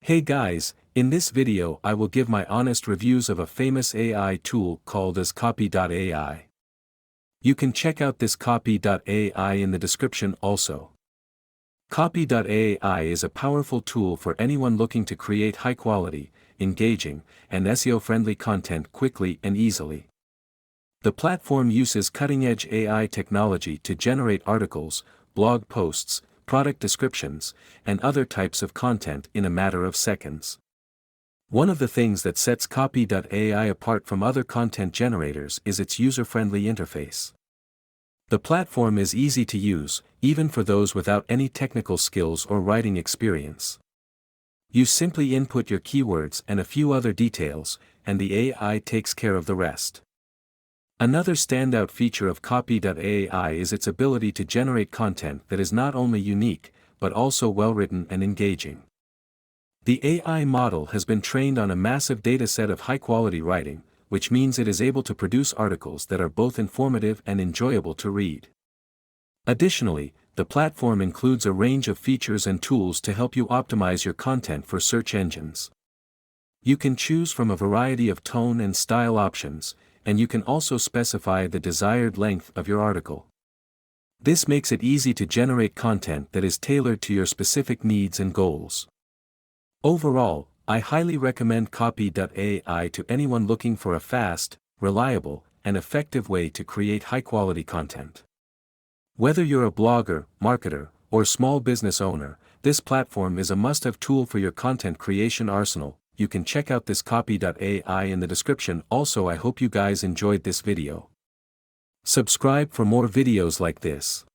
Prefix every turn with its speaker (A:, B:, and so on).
A: Hey guys, in this video I will give my honest reviews of a famous AI tool called as copy.ai. You can check out this copy.ai in the description also. Copy.ai is a powerful tool for anyone looking to create high-quality, engaging, and SEO-friendly content quickly and easily. The platform uses cutting-edge AI technology to generate articles, blog posts, product descriptions, and other types of content in a matter of seconds. One of the things that sets copy.ai apart from other content generators is its user-friendly interface. The platform is easy to use, even for those without any technical skills or writing experience. You simply input your keywords and a few other details, and the AI takes care of the rest. Another standout feature of copy.ai is its ability to generate content that is not only unique, but also well-written and engaging. The AI model has been trained on a massive dataset of high-quality writing, which means it is able to produce articles that are both informative and enjoyable to read. Additionally, the platform includes a range of features and tools to help you optimize your content for search engines. You can choose from a variety of tone and style options, and you can also specify the desired length of your article. This makes it easy to generate content that is tailored to your specific needs and goals. Overall, I highly recommend copy.ai to anyone looking for a fast, reliable, and effective way to create high-quality content. Whether you're a blogger, marketer, or small business owner, this platform is a must-have tool for your content creation arsenal. You can check out this copy.ai in the description. Also, I hope you guys enjoyed this video. Subscribe for more videos like this.